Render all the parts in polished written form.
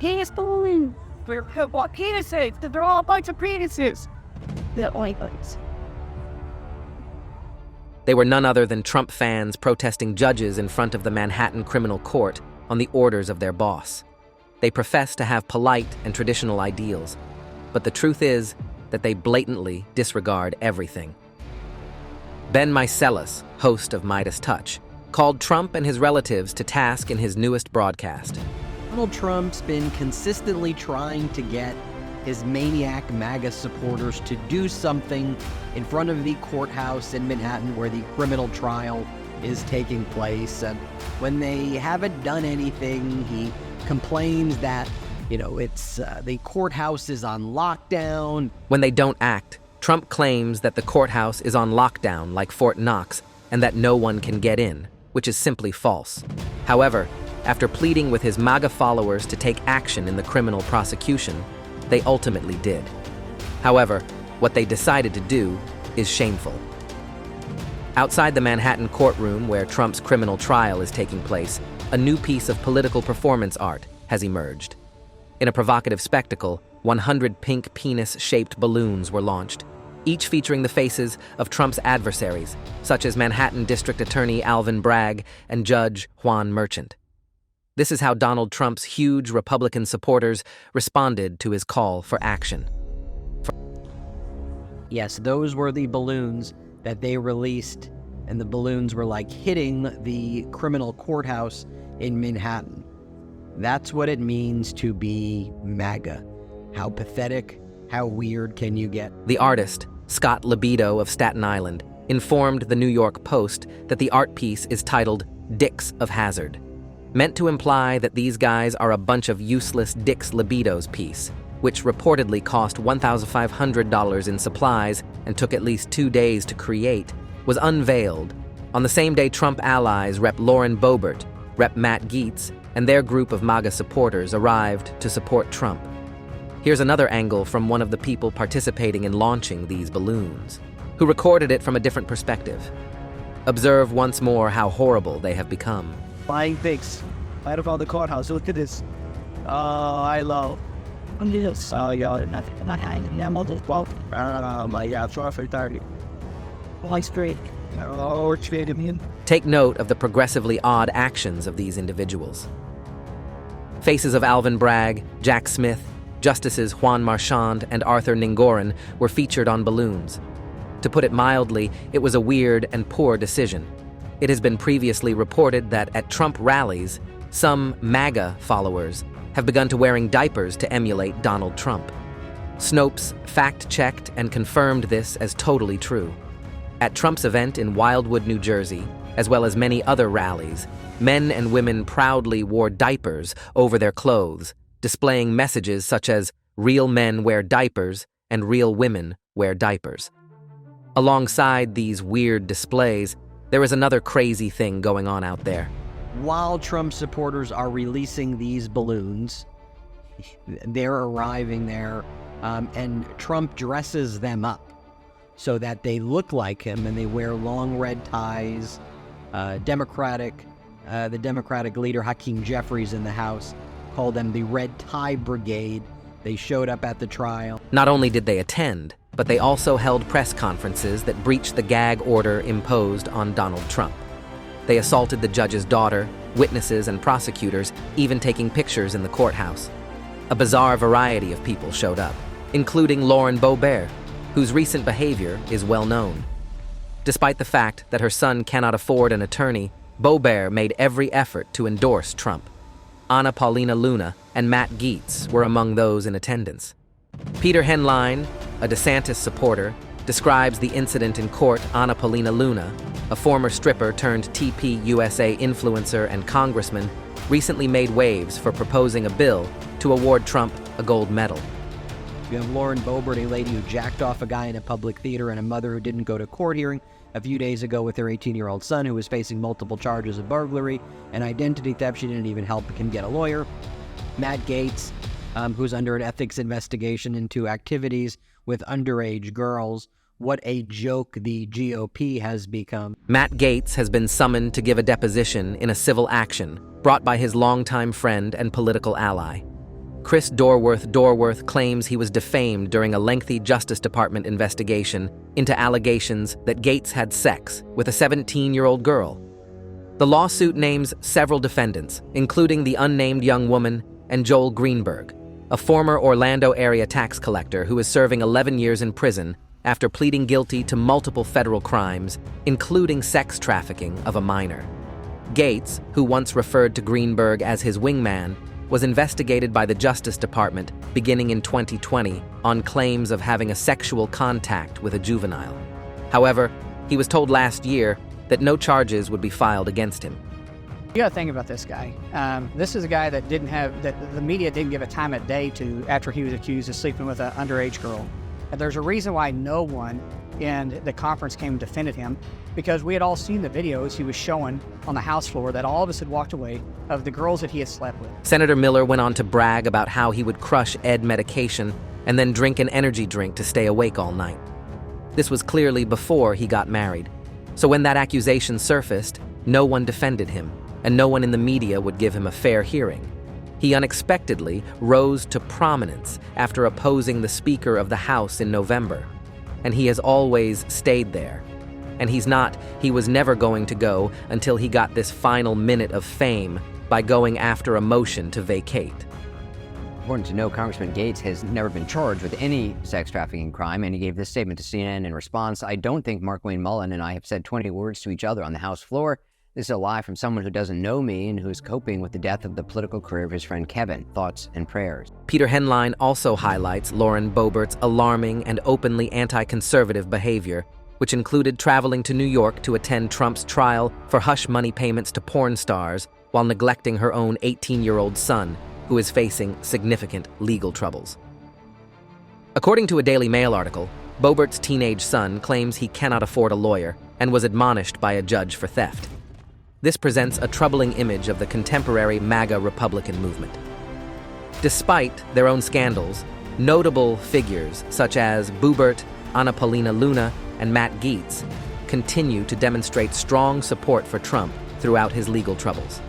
penis balloon. What penises? They're all a bunch of penises. They're only bunches. They were none other than Trump fans protesting judges in front of the Manhattan Criminal Court on the orders of their boss. They profess to have polite and traditional ideals, but the truth is that they blatantly disregard everything. Ben Meiselas, host of Midas Touch, called Trump and his relatives to task in his newest broadcast. Donald Trump's been consistently trying to get his maniac MAGA supporters to do something in front of the courthouse in Manhattan where the criminal trial is taking place. And when they haven't done anything, he complains that, it's the courthouse is on lockdown. When they don't act, Trump claims that the courthouse is on lockdown like Fort Knox and that no one can get in, which is simply false. However, after pleading with his MAGA followers to take action in the criminal prosecution, they ultimately did. However, what they decided to do is shameful. Outside the Manhattan courtroom where Trump's criminal trial is taking place, a new piece of political performance art has emerged. In a provocative spectacle, 100 pink penis-shaped balloons were launched, each featuring the faces of Trump's adversaries, such as Manhattan District Attorney Alvin Bragg and Judge Juan Merchant. This is how Donald Trump's huge Republican supporters responded to his call for action. Yes, those were the balloons that they released, and the balloons were hitting the criminal courthouse in Manhattan. That's what it means to be MAGA. How pathetic, how weird can you get? The artist, Scott Libido of Staten Island, informed the New York Post that the art piece is titled Dicks of Hazard, meant to imply that these guys are a bunch of useless Dicks Libido's piece, which reportedly cost $1,500 in supplies and took at least 2 days to create, was unveiled on the same day Trump allies Rep. Lauren Boebert, Rep. Matt Gaetz, and their group of MAGA supporters arrived to support Trump. Here's another angle from one of the people participating in launching these balloons, who recorded it from a different perspective. Observe once more how horrible they have become. Flying pigs right above the courthouse. Look at this. I love. Yes. Oh, yeah, nothing. Not hanging them all this. Well, my God, sorry for 30. Why straight? Oh, it's made him in. Take note of the progressively odd actions of these individuals. Faces of Alvin Bragg, Jack Smith, Justices Juan Marchand and Arthur Ningorin were featured on balloons. To put it mildly, it was a weird and poor decision. It has been previously reported that at Trump rallies, some MAGA followers have begun to wearing diapers to emulate Donald Trump. Snopes fact-checked and confirmed this as totally true. At Trump's event in Wildwood, New Jersey, as well as many other rallies, men and women proudly wore diapers over their clothes, displaying messages such as "Real men wear diapers" and "Real women wear diapers." Alongside these weird displays, there is another crazy thing going on out there. While Trump supporters are releasing these balloons, they're arriving there, and Trump dresses them up so that they look like him, and they wear long red ties. The Democratic leader, Hakeem Jeffries, in the House called them the Red Tie Brigade. They showed up at the trial. Not only did they attend, but they also held press conferences that breached the gag order imposed on Donald Trump. They assaulted the judge's daughter, witnesses, and prosecutors, even taking pictures in the courthouse. A bizarre variety of people showed up, including Lauren Boebert, whose recent behavior is well known. Despite the fact that her son cannot afford an attorney, Boebert made every effort to endorse Trump. Anna Paulina Luna and Matt Gaetz were among those in attendance. Peter Henline, a DeSantis supporter, describes the incident in court. Anna Paulina Luna, a former stripper turned TP USA influencer and congressman, recently made waves for proposing a bill to award Trump a gold medal. You have Lauren Boebert, a lady who jacked off a guy in a public theater, and a mother who didn't go to court hearing a few days ago with her 18-year-old son, who was facing multiple charges of burglary and identity theft. She didn't even help him get a lawyer. Matt Gaetz, who's under an ethics investigation into activities with underage girls. What a joke the GOP has become. Matt Gaetz has been summoned to give a deposition in a civil action brought by his longtime friend and political ally. Chris Dorworth claims he was defamed during a lengthy Justice Department investigation into allegations that Gates had sex with a 17-year-old girl. The lawsuit names several defendants, including the unnamed young woman and Joel Greenberg, a former Orlando area tax collector who is serving 11 years in prison after pleading guilty to multiple federal crimes, including sex trafficking of a minor. Gates, who once referred to Greenberg as his wingman, was investigated by the Justice Department beginning in 2020 on claims of having a sexual contact with a juvenile. However, he was told last year that no charges would be filed against him. You gotta think about this guy. This is a guy that the media didn't give a time of day to after he was accused of sleeping with an underage girl. And there's a reason why no one in the conference came and defended him, because we had all seen the videos he was showing on the House floor that all of us had walked away of the girls that he had slept with. Senator Miller went on to brag about how he would crush Ed medication and then drink an energy drink to stay awake all night. This was clearly before he got married. So when that accusation surfaced, no one defended him, and no one in the media would give him a fair hearing. He unexpectedly rose to prominence after opposing the Speaker of the House in November. And he has always stayed there. And he was never going to go until he got this final minute of fame by going after a motion to vacate. Important to know, Congressman Gates has never been charged with any sex trafficking crime, and he gave this statement to CNN in response. I don't think Mark Wayne Mullen and I have said 20 words to each other on the House floor. This is a lie from someone who doesn't know me and who is coping with the death of the political career of his friend Kevin. Thoughts and prayers. Peter Henline also highlights Lauren Boebert's alarming and openly anti-conservative behavior, which included traveling to New York to attend Trump's trial for hush money payments to porn stars while neglecting her own 18-year-old son, who is facing significant legal troubles. According to a Daily Mail article, Boebert's teenage son claims he cannot afford a lawyer and was admonished by a judge for theft. This presents a troubling image of the contemporary MAGA Republican movement. Despite their own scandals, notable figures such as Boebert, Anna Paulina Luna, and Matt Gaetz continue to demonstrate strong support for Trump throughout his legal troubles.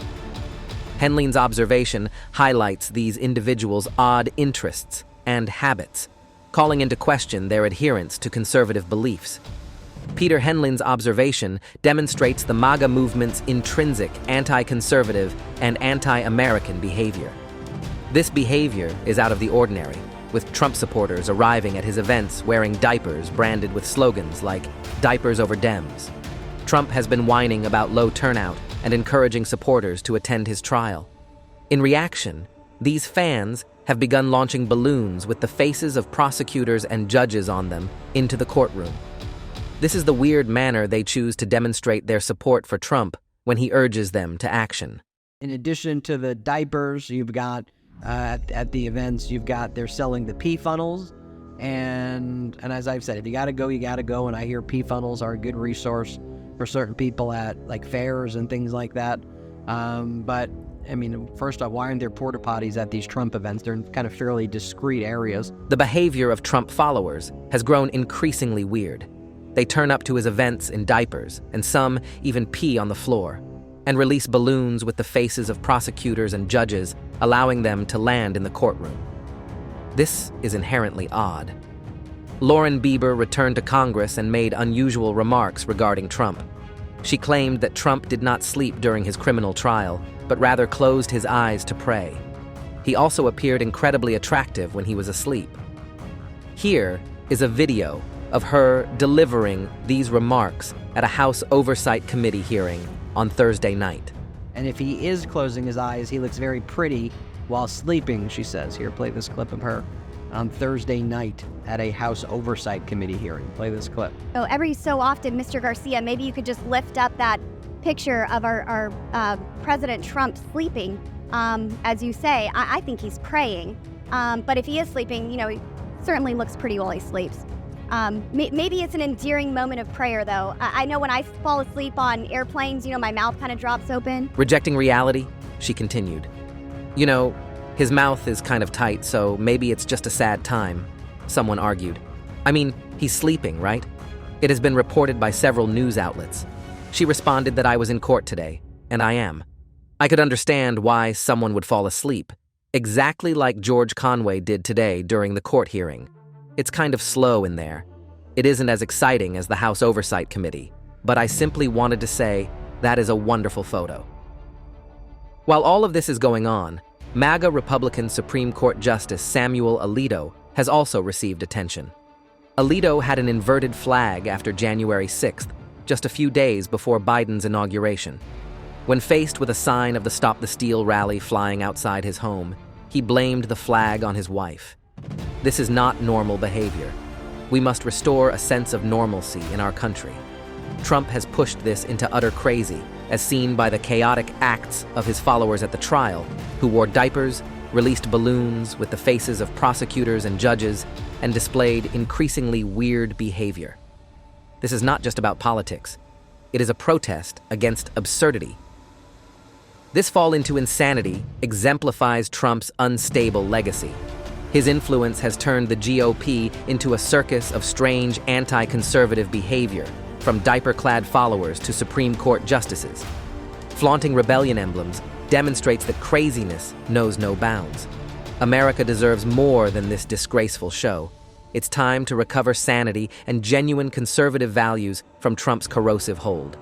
Henline's observation highlights these individuals' odd interests and habits, calling into question their adherence to conservative beliefs. Peter Henline's observation demonstrates the MAGA movement's intrinsic anti-conservative and anti-American behavior. This behavior is out of the ordinary, with Trump supporters arriving at his events wearing diapers branded with slogans like "Diapers over Dems." Trump has been whining about low turnout and encouraging supporters to attend his trial. In reaction, these fans have begun launching balloons with the faces of prosecutors and judges on them into the courtroom. This is the weird manner they choose to demonstrate their support for Trump when he urges them to action. In addition to the diapers, you've got at the events, they're selling the pee funnels. And as I've said, if you gotta go, you gotta go. And I hear pee funnels are a good resource for certain people at like fairs and things like that. But I mean, first off, why aren't there porta potties at these Trump events? They're in kind of fairly discreet areas. The behavior of Trump followers has grown increasingly weird. They turn up to his events in diapers, and some even pee on the floor, and release balloons with the faces of prosecutors and judges, allowing them to land in the courtroom. This is inherently odd. Lauren Bieber returned to Congress and made unusual remarks regarding Trump. She claimed that Trump did not sleep during his criminal trial, but rather closed his eyes to pray. He also appeared incredibly attractive when he was asleep. Here is a video of her delivering these remarks at a House Oversight Committee hearing on Thursday night. And if he is closing his eyes, he looks very pretty while sleeping, she says. Here, play this clip of her on Thursday night at a House Oversight Committee hearing. Play this clip. So every so often, Mr. Garcia, maybe you could just lift up that picture of our President Trump sleeping. As you say, I think he's praying. But if he is sleeping, he certainly looks pretty while he sleeps. Maybe it's an endearing moment of prayer, though. I know when I fall asleep on airplanes, my mouth kind of drops open. Rejecting reality, she continued. His mouth is kind of tight, so maybe it's just a sad time, someone argued. I mean, he's sleeping, right? It has been reported by several news outlets. She responded that I was in court today, and I am. I could understand why someone would fall asleep, exactly like George Conway did today during the court hearing. It's kind of slow in there. It isn't as exciting as the House Oversight Committee, but I simply wanted to say that is a wonderful photo. While all of this is going on, MAGA Republican Supreme Court Justice Samuel Alito has also received attention. Alito had an inverted flag after January 6th, just a few days before Biden's inauguration. When faced with a sign of the Stop the Steal rally flying outside his home, he blamed the flag on his wife. This is not normal behavior. We must restore a sense of normalcy in our country. Trump has pushed this into utter crazy, as seen by the chaotic acts of his followers at the trial, who wore diapers, released balloons with the faces of prosecutors and judges, and displayed increasingly weird behavior. This is not just about politics. It is a protest against absurdity. This fall into insanity exemplifies Trump's unstable legacy. His influence has turned the GOP into a circus of strange anti-conservative behavior, from diaper-clad followers to Supreme Court justices. Flaunting rebellion emblems demonstrates that craziness knows no bounds. America deserves more than this disgraceful show. It's time to recover sanity and genuine conservative values from Trump's corrosive hold.